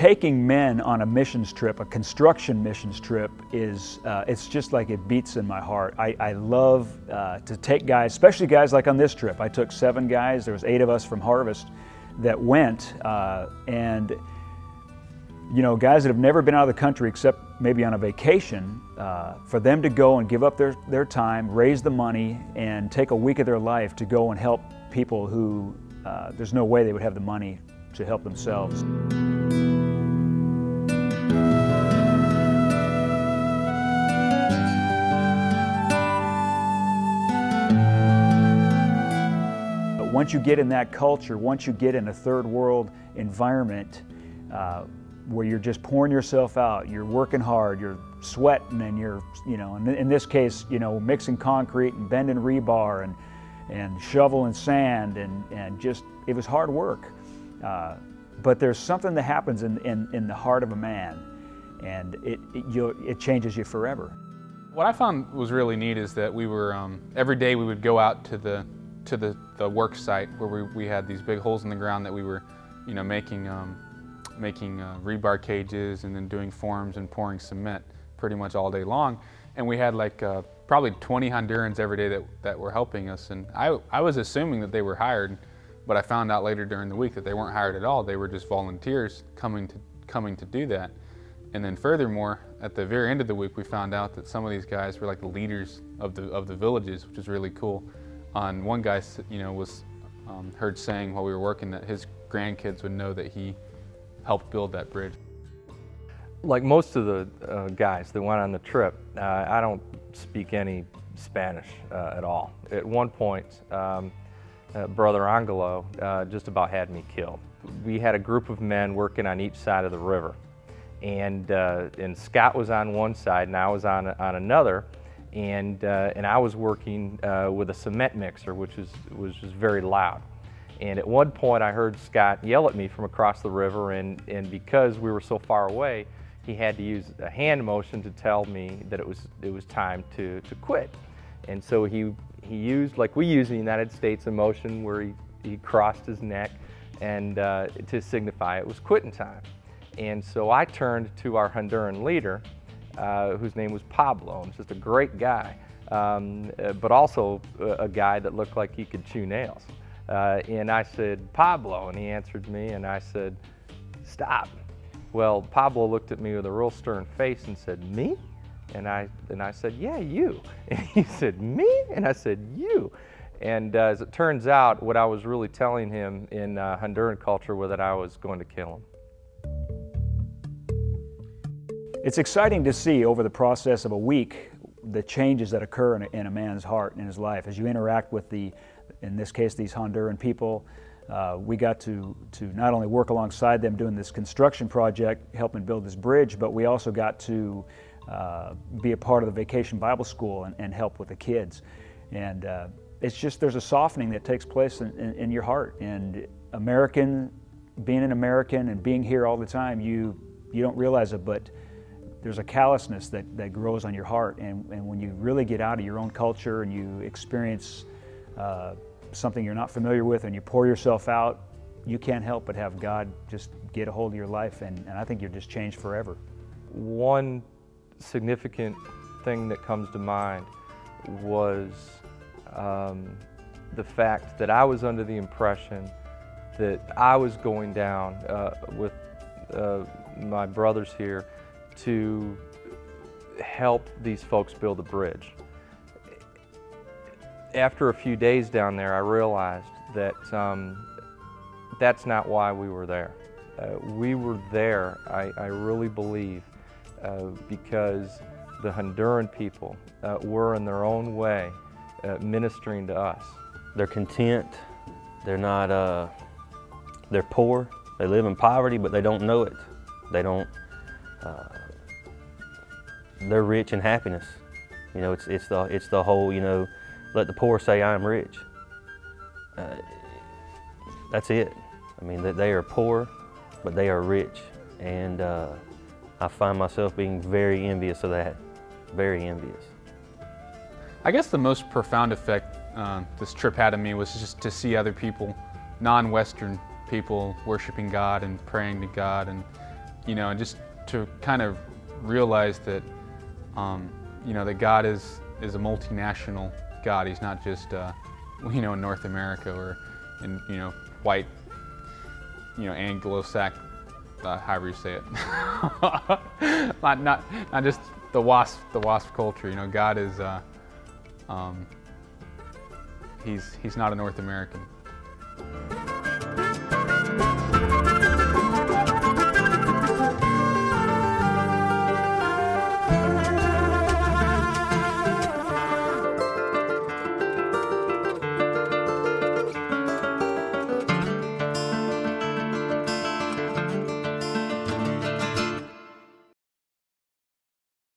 taking men on a missions trip, a construction missions trip, is it's just like it beats in my heart. I love to take guys, especially guys like on this trip. I took 7 guys. There was 8 of us from Harvest that went, and you know, guys that have never been out of the country except maybe on a vacation, for them to go and give up their time, raise the money, and take a week of their life to go and help people who there's no way they would have the money to help themselves. But once you get in that culture, once you get in a third world environment where you're just pouring yourself out, you're working hard, you're sweating, and you're, you know, in this case, you know, mixing concrete and bending rebar and shoveling sand, and just, it was hard work. But there's something that happens in the heart of a man, and it changes you forever. What I found was really neat is that we were, every day we would go out to the work site where we had these big holes in the ground that we were, you know, making rebar cages and then doing forms and pouring cement pretty much all day long. And we had like probably 20 Hondurans every day that were helping us. And I was assuming that they were hired, but I found out later during the week that they weren't hired at all. They were just volunteers coming to do that. And then furthermore, at the very end of the week, we found out that some of these guys were like the leaders of the villages, which is really cool. One guy, you know, was heard saying while we were working that his grandkids would know that he helped build that bridge. Like most of the guys that went on the trip, I don't speak any Spanish at all. At one point, Brother Angelo just about had me killed. We had a group of men working on each side of the river, and Scott was on one side and I was on another, and I was working with a cement mixer, which was just very loud. And at one point I heard Scott yell at me from across the river, and because we were so far away, he had to use a hand motion to tell me that it was time to quit. And so he used, like we use in the United States, a motion where he crossed his neck and to signify it was quitting time. And so I turned to our Honduran leader, whose name was Pablo, and just a great guy, but also a guy that looked like he could chew nails. And I said, "Pablo," and he answered me, and I said, "Stop." Well, Pablo looked at me with a real stern face and said, "Me?" And I said, "Yeah, you." And he said, "Me?" And I said, "You." And as it turns out, what I was really telling him in Honduran culture was that I was going to kill him. It's exciting to see over the process of a week the changes that occur in a man's heart and in his life as you interact with in this case, these Honduran people. We got to not only work alongside them doing this construction project, helping build this bridge, but we also got to be a part of the Vacation Bible School and help with the kids. And it's just, there's a softening that takes place in your heart. And being an American and being here all the time, you don't realize it, but there's a callousness that grows on your heart. And when you really get out of your own culture and you experience something you're not familiar with and you pour yourself out, you can't help but have God just get a hold of your life, and I think you're just changed forever. One significant thing that comes to mind was the fact that I was under the impression that I was going down with my brothers here to help these folks build a bridge. After a few days down there, I realized that that's not why we were there. We were there, I really believe, because the Honduran people were in their own way ministering to us. They're content, they're not, they're poor, they live in poverty, but they don't know it. They don't, they're rich in happiness. You know, it's the whole, you know, let the poor say I am rich. That's it. I mean, they are poor, but they are rich. And I find myself being very envious of that, very envious. I guess the most profound effect this trip had on me was just to see other people, non-Western people, worshiping God and praying to God, and you know, and just to kind of realize that, you know, that God is a multinational God. He's not just, you know, in North America or in, you know, white, you know, Anglo-Saxon, however you say it. not just the WASP culture. You know, God is, he's not a North American.